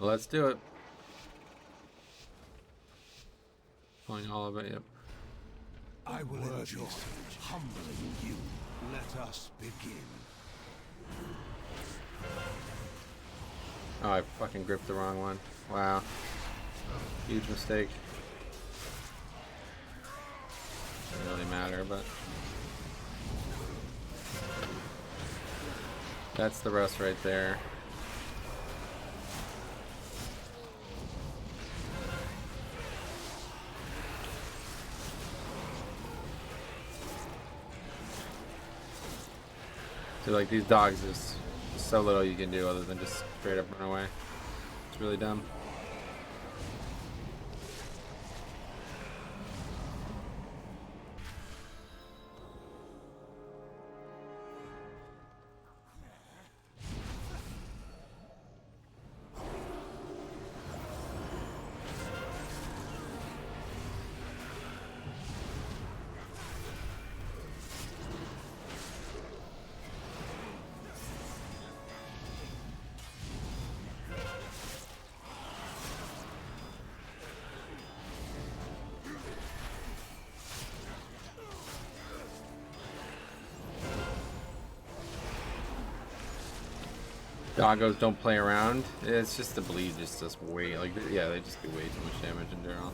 Let's do it. Pulling all of it, yep. I will enjoy humbling you. Let us begin. Oh, I fucking gripped the wrong one. Wow. Huge mistake. Doesn't really matter, but... That's the rest right there. So like these dogs, there's so little you can do other than just straight up run away. It's really dumb. Doggos don't play around. It's just the bleed just way like yeah, they just do way too much damage in general.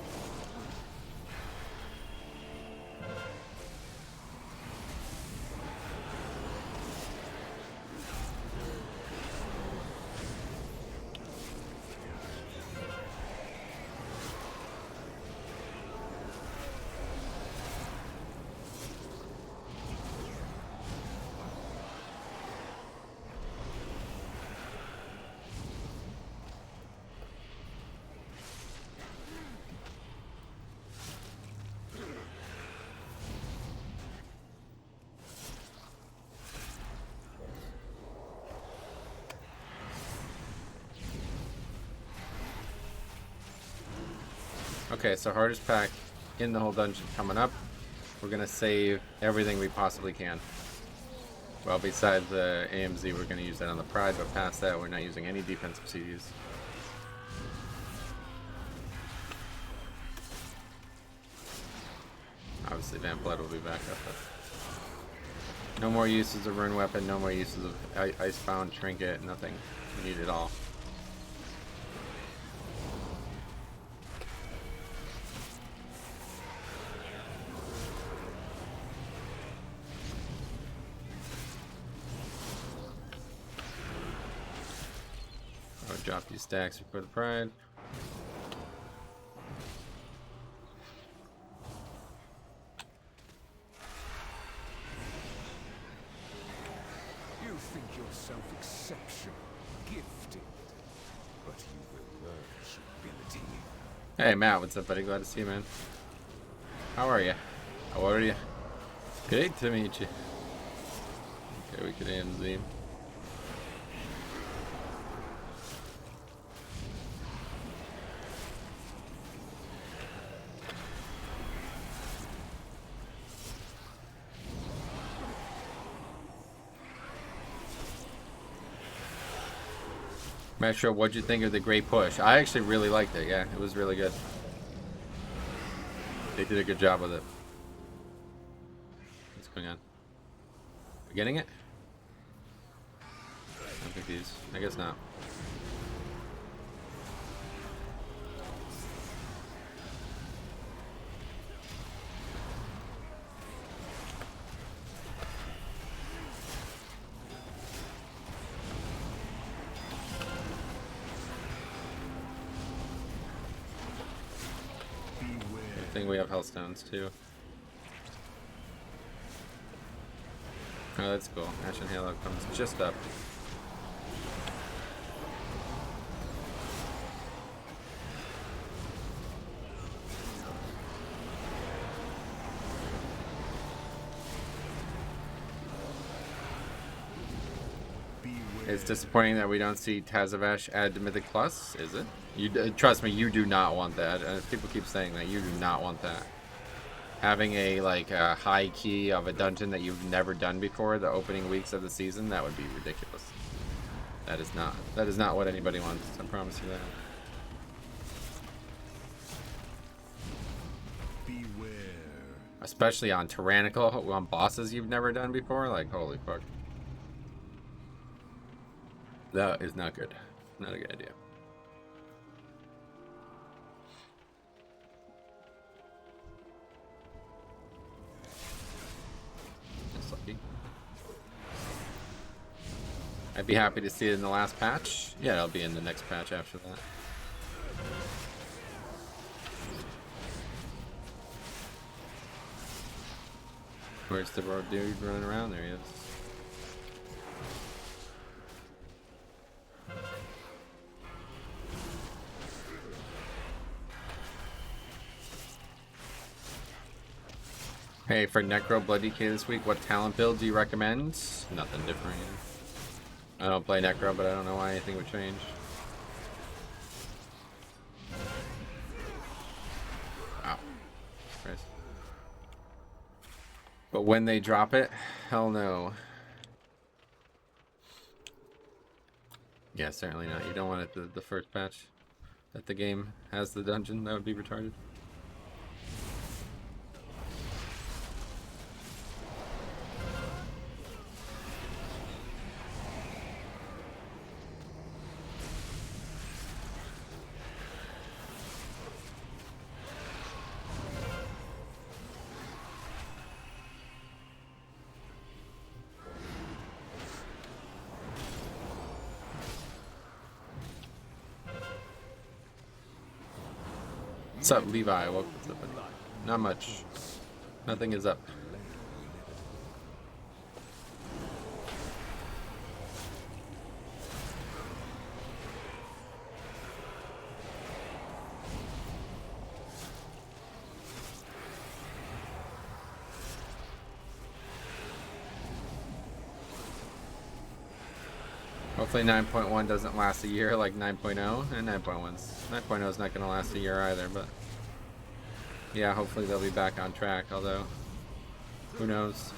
Okay, so hardest pack in the whole dungeon coming up. We're gonna save everything we possibly can. Well, besides the AMZ, we're gonna use that on the Pride, but past that, we're not using any defensive CDs. Obviously, Vamp Blood will be back up. But no more uses of Rune Weapon, no more uses of Icebound, Trinket, nothing. We need it all. Drop these stacks before the Pride. You think yourself exceptional, gifted, but you will learn humility. Hey Matt, what's up, buddy? Glad to see you, man. How are you? How are you? Great to meet you. Okay, we could end the. Metro, what'd you think of the great push? I actually really liked it, yeah. It was really good. They did a good job with it. What's going on? We getting it? I'm confused. I guess not. I think we have Hellstones too. Oh, that's cool. Ashen Halo comes just up. It's disappointing that we don't see Tazavesh add to Mythic Plus, is it? You trust me, you do not want that. People keep saying that. You do not want that. Having a high key of a dungeon that you've never done before, the opening weeks of the season, that would be ridiculous. That is not what anybody wants. I promise you that. Beware. Especially on tyrannical, on bosses you've never done before. Like, holy fuck. That is not good. Not a good idea. That's lucky. I'd be happy to see it in the last patch. Yeah, it'll be in the next patch after that. Where's the road dude running around? There he is. Hey, for Necro Blood DK this week, what talent build do you recommend? Nothing different. I don't play Necro, but I don't know why anything would change. Wow. Christ. But when they drop it, hell no. Yeah, certainly not. You don't want it the first patch that the game has the dungeon. That would be retarded. What's up, Levi? Welcome to the video. Not much. Nothing is up. Hopefully 9.1 doesn't last a year like 9.0, and 9.1 is not going to last a year either, but yeah, hopefully they'll be back on track, although who knows.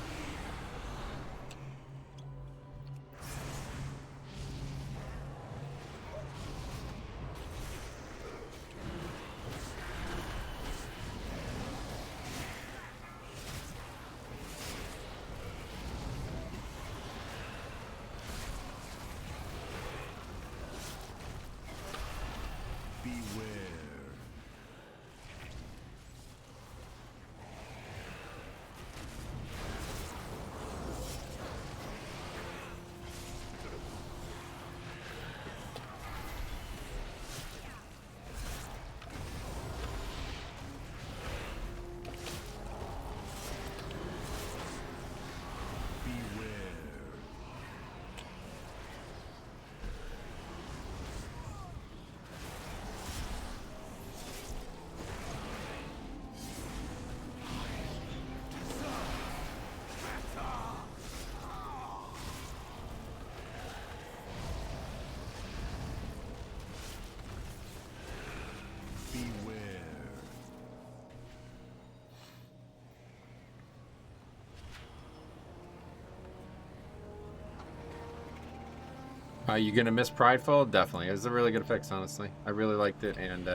Are you gonna miss Prideful? Definitely. It was a really good fix, honestly. I really liked it, and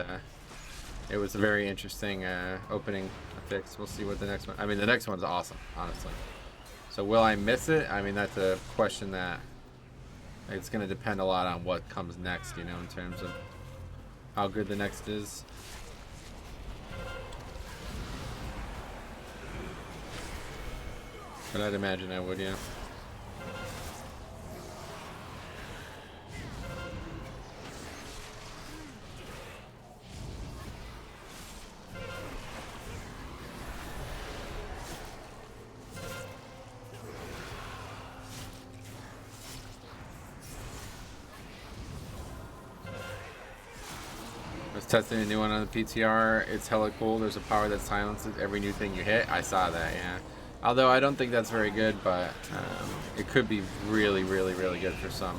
it was a very interesting opening fix. We'll see what the next one. I mean, the next one's awesome, honestly. So will I miss it? I mean, that's a question that it's gonna depend a lot on what comes next, you know, in terms of how good the next is. But I'd imagine I would, yeah. Testing a new one on the PTR. It's hella cool. There's a power that silences every new thing you hit. I saw that, yeah. Although I don't think that's very good, but it could be really, really, really good for some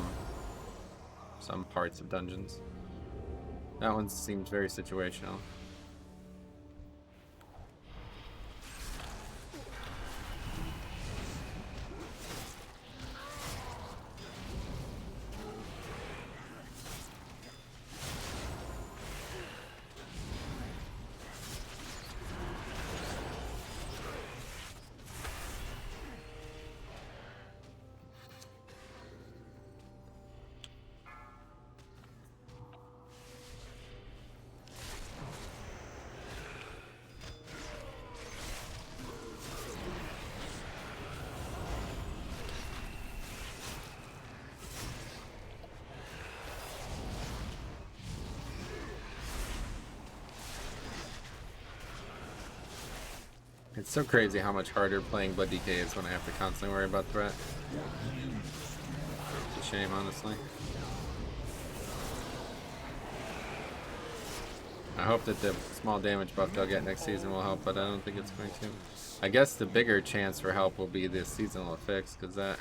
parts of dungeons. That one seems very situational. It's so crazy how much harder playing Blood DK is when I have to constantly worry about threat. It's a shame, honestly. I hope that the small damage buff they'll get next season will help, but I don't think it's going to. I guess the bigger chance for help will be the seasonal effects, because that...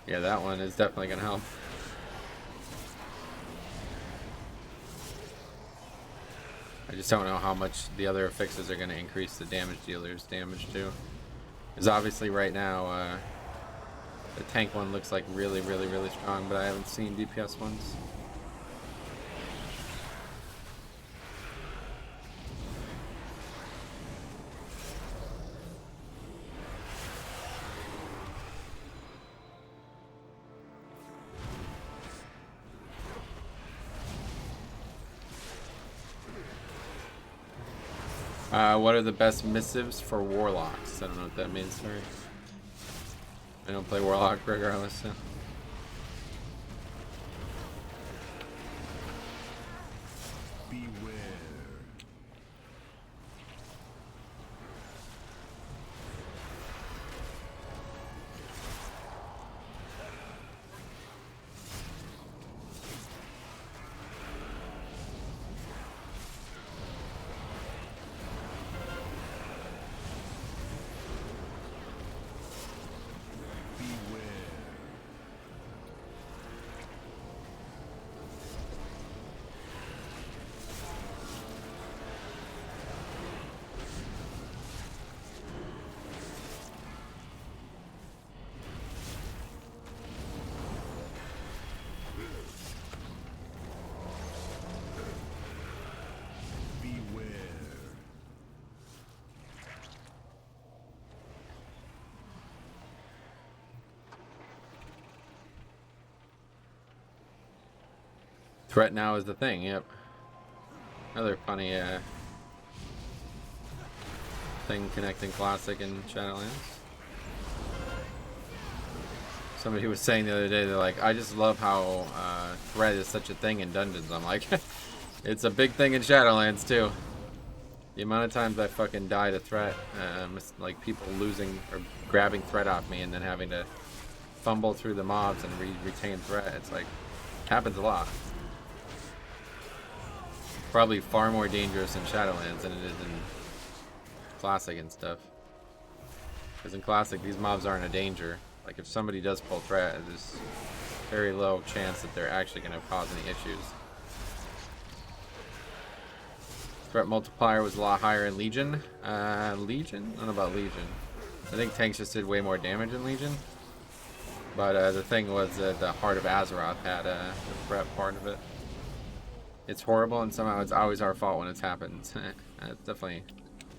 Yeah, that one is definitely going to help. I just don't know how much the other fixes are going to increase the damage dealer's damage too. Because obviously right now, the tank one looks like really strong, but I haven't seen DPS ones. What are the best missives for warlocks? I don't know what that means, sorry. I don't play warlock regardless, so. Threat now is the thing, yep. Another funny thing connecting Classic and Shadowlands. Somebody was saying the other day, they're like, I just love how threat is such a thing in dungeons. I'm like, it's a big thing in Shadowlands too. The amount of times I fucking die to threat, like people losing or grabbing threat off me and then having to fumble through the mobs and retain threat, it's like, happens a lot. Probably far more dangerous in Shadowlands than it is in Classic and stuff. Because in Classic, these mobs aren't a danger. Like, if somebody does pull threat, there's very low chance that they're actually going to cause any issues. Threat multiplier was a lot higher in Legion. Legion? I don't know about Legion. I think tanks just did way more damage in Legion. But the thing was that the Heart of Azeroth had the threat part of it. It's horrible, and somehow it's always our fault when it's happened. It's definitely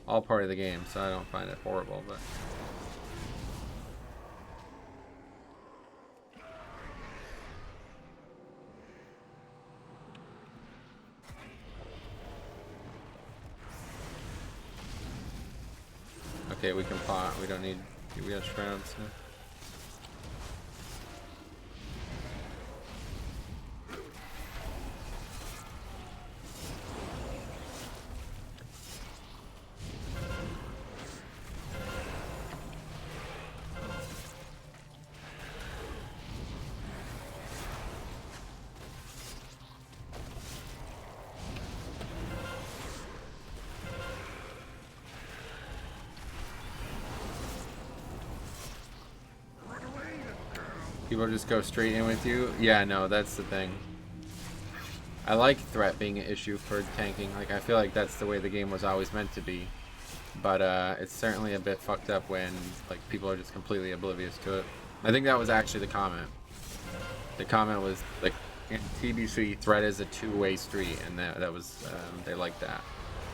all part of the game, so I don't find it horrible, but... Okay, we can plot. We don't need... We have shrouds, so... People just go straight in with you? Yeah, no, that's the thing. I like threat being an issue for tanking. Like, I feel like that's the way the game was always meant to be. But it's certainly a bit fucked up when like people are just completely oblivious to it. I think that was actually the comment. The comment was like, in TBC, threat is a two-way street, and that was they liked that.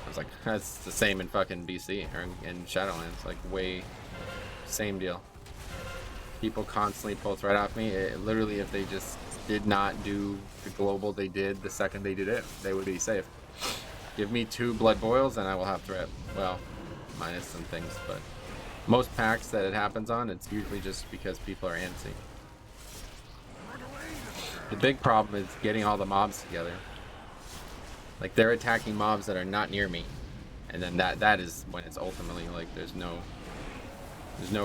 I was like, that's the same in fucking BC or in Shadowlands. Like, way same deal. People constantly pull threat off me. Literally, if they just did not do the global they did the second they did it, they would be safe. Give me 2 blood boils and I will have threat. Well, minus some things, but most packs that it happens on, it's usually just because people are antsy. The big problem is getting all the mobs together. Like, they're attacking mobs that are not near me. And then that is when it's ultimately like there's no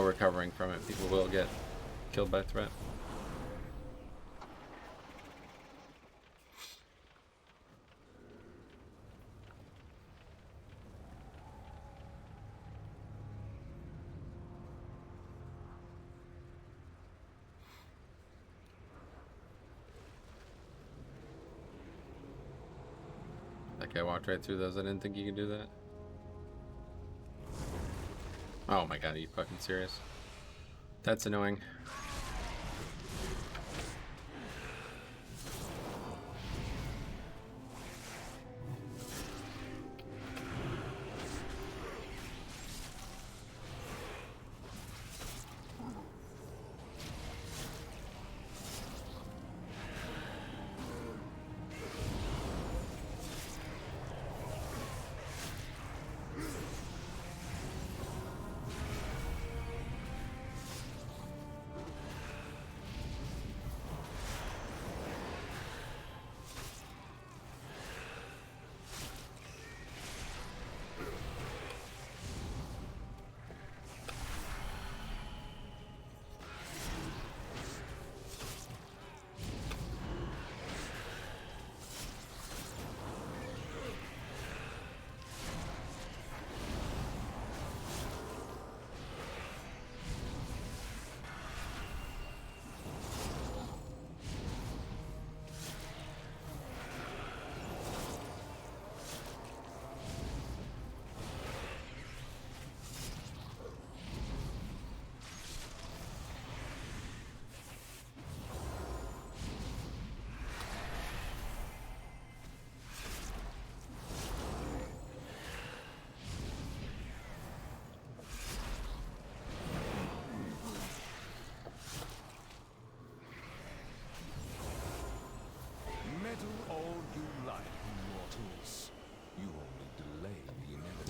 recovering from it. People will get killed by threat. That guy walked right through those. I didn't think you could do that. Oh my god, are you fucking serious? That's annoying.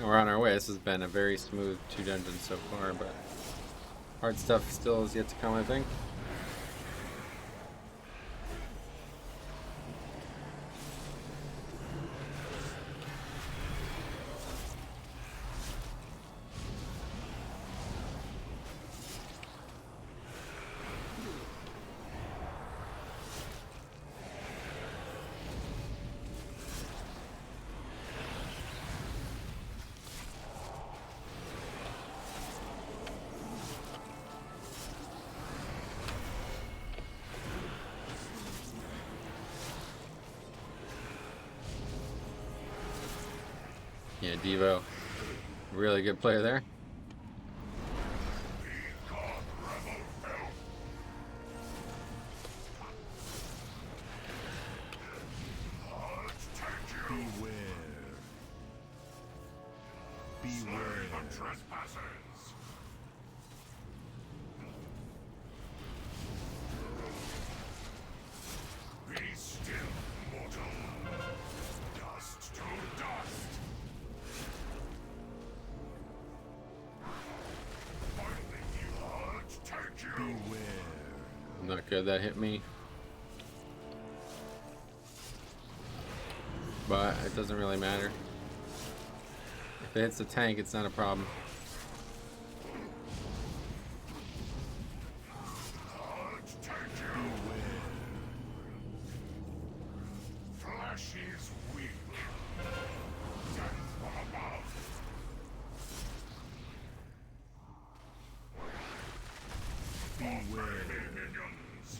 We're on our way. This has been a very smooth 2 dungeons so far, but hard stuff still is yet to come, I think. Yeah, Devo, really good player there. Not good, that hit me. But it doesn't really matter. If it hits the tank, it's not a problem.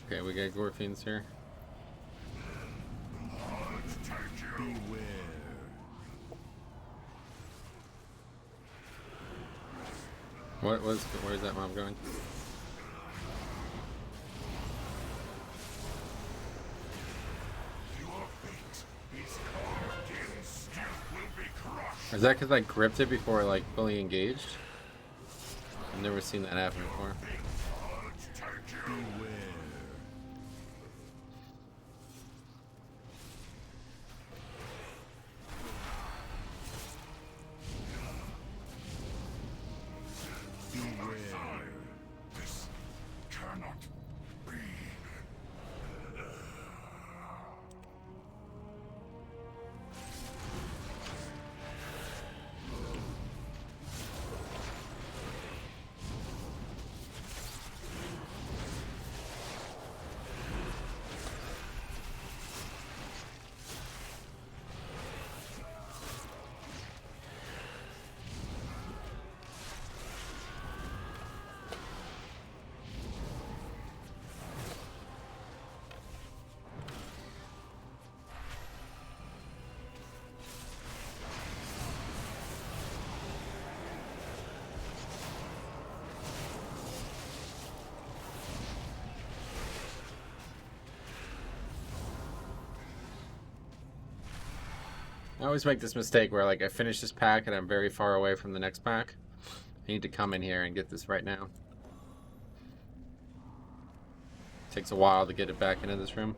Okay, we got Gorfians here. Where's that mob going? Is that because I gripped it before I like fully engaged? I've never seen that happen before. I always make this mistake where like I finish this pack and I'm very far away from the next pack. I need to come in here and get this right now. Takes a while to get it back into this room.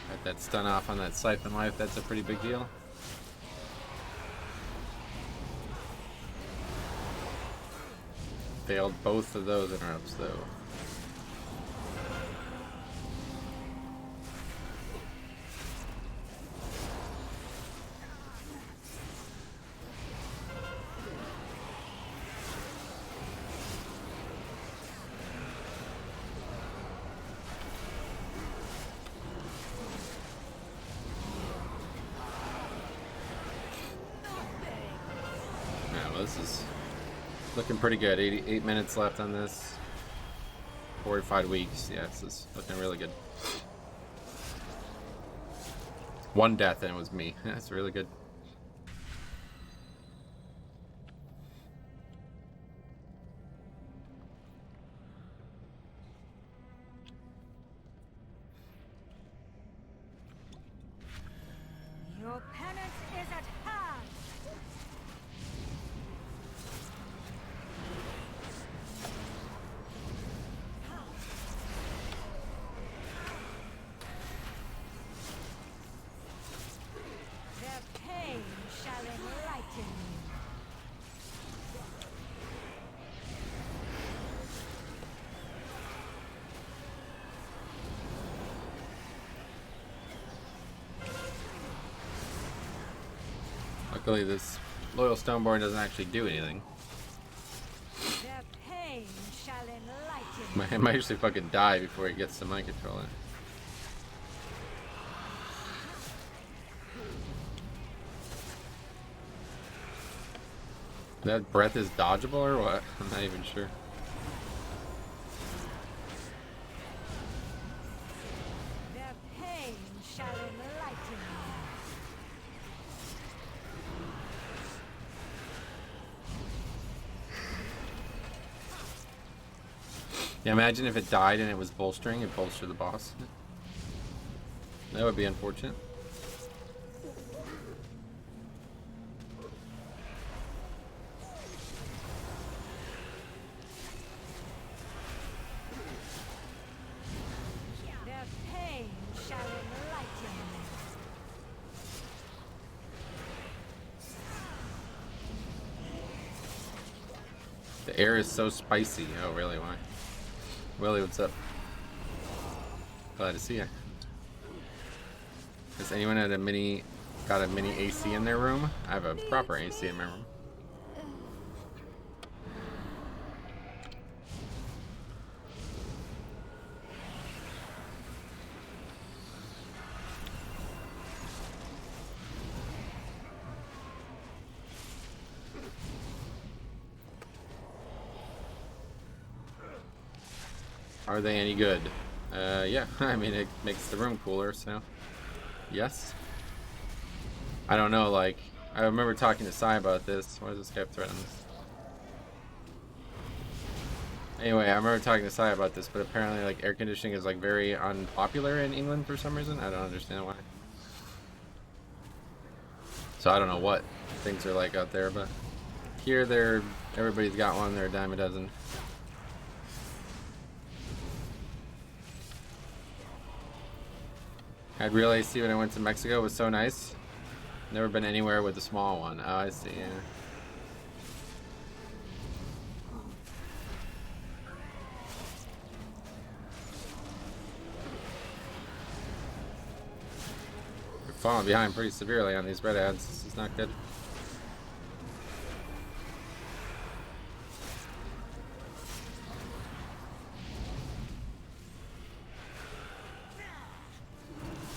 Got that stun off on that Siphon Life, that's a pretty big deal. Failed both of those interrupts though. This is looking pretty good. 88 minutes left on this. 45 weeks. Yeah, this is looking really good. One death and it was me. That's really good. Your penance is at hand. Their pain shall enlighten you. Luckily, this Loyal Stoneborn doesn't actually do anything. Their pain shall enlighten you. I might actually fucking die before he gets to my controller. That breath is dodgeable or what? I'm not even sure. Their pain shall enlighten you. Yeah, imagine if it died and it was bolstering, it'd bolster the boss. That would be unfortunate. Their pain shall enlighten you. The air is so spicy. Oh, really? Why? Willie, what's up? Glad to see you. Has anyone got a mini AC in their room? I have a proper AC in my room. Are they any good? Yeah, I mean, it makes the room cooler, so yes. I don't know, like, I remember talking to Sai about this. Why does this guy have threat on this? Anyway, I remember talking to Sai about this, but apparently, like, air conditioning is, like, very unpopular in England for some reason. I don't understand why. So I don't know what things are like out there, but here everybody's got one, they're a dime a dozen. Had real AC when I went to Mexico. It was so nice. Never been anywhere with a small one. Oh, I see. Yeah. We're falling behind pretty severely on these red ads. This is not good.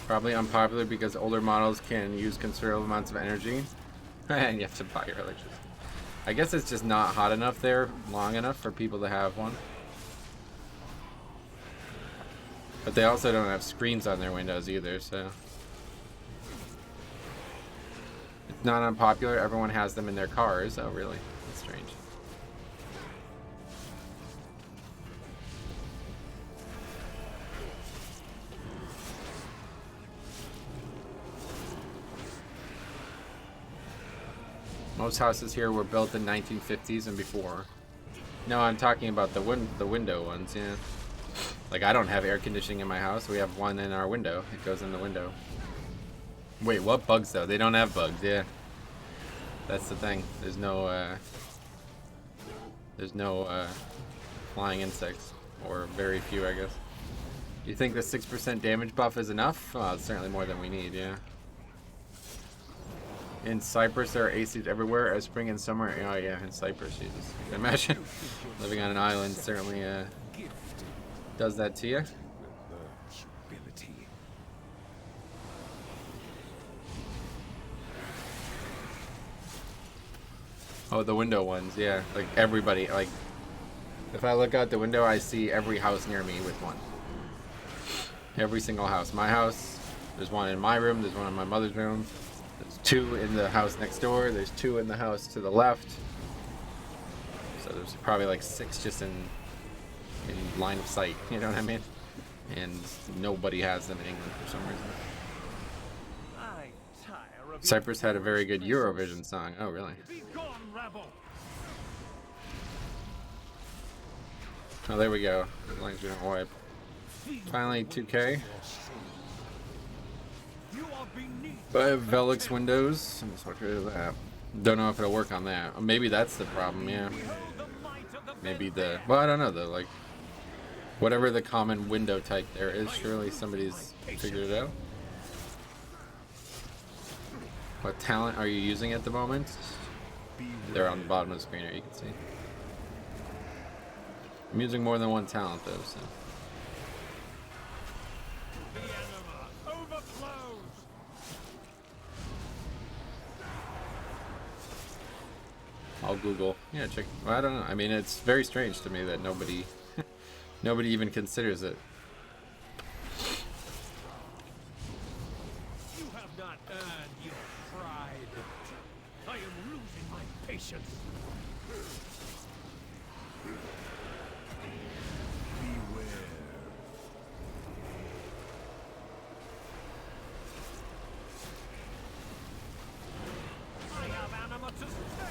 Probably unpopular because older models can use considerable amounts of energy and you have to buy your electricity. I guess it's just not hot enough there long enough for people to have one. But they also don't have screens on their windows either, so not unpopular. Everyone has them in their cars. Oh, really? That's strange. Most houses here were built in 1950s and before. No, I'm talking about the window ones, yeah. Like, I don't have air conditioning in my house. We have one in our window. It goes in the window. Wait, what bugs, though? They don't have bugs, yeah. That's the thing. There's no flying insects. Or very few, I guess. You think the 6% damage buff is enough? Oh, it's certainly more than we need, yeah. In Cyprus, there are ACs everywhere, as spring and summer. Oh, yeah, in Cyprus, Jesus. Imagine living on an island certainly does that to you. Oh, the window ones, yeah. Like, everybody, like, if I look out the window, I see every house near me with one. Every single house. My house, there's one in my room, there's one in my mother's room. There's 2 in the house next door. There's 2 in the house to the left. So there's probably like 6 just in line of sight. You know what I mean? And nobody has them in England for some reason. Cyprus had a very good Eurovision song. Oh, really? Oh, there we go. As long as we don't wipe. Finally, 2K. But I have Velux windows. I'm just watch rid of that. Don't know if it'll work on that. Maybe that's the problem, yeah. Maybe the... Well, I don't know, though. Like, whatever the common window type there is, surely somebody's figured it out. What talent are you using at the moment? They're on the bottom of the screen here, you can see. I'm using more than one talent, though, so... I'll Google. Yeah, check. Well, I don't know. I mean, it's very strange to me that nobody even considers it. You have not earned your pride. I am losing my patience. Beware. I have anima to spare.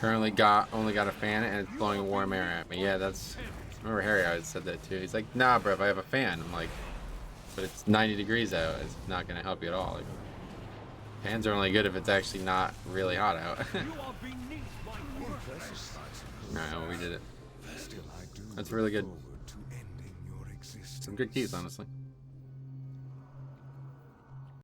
Currently only got a fan and it's blowing warm air at me. Yeah, that's... I remember Harry had said that too. He's like, nah, bro, if I have a fan. I'm like, but it's 90 degrees out. It's not going to help you at all. Like, fans are only good if it's actually not really hot out. Alright, we did it. That's really good. Some good keys, honestly.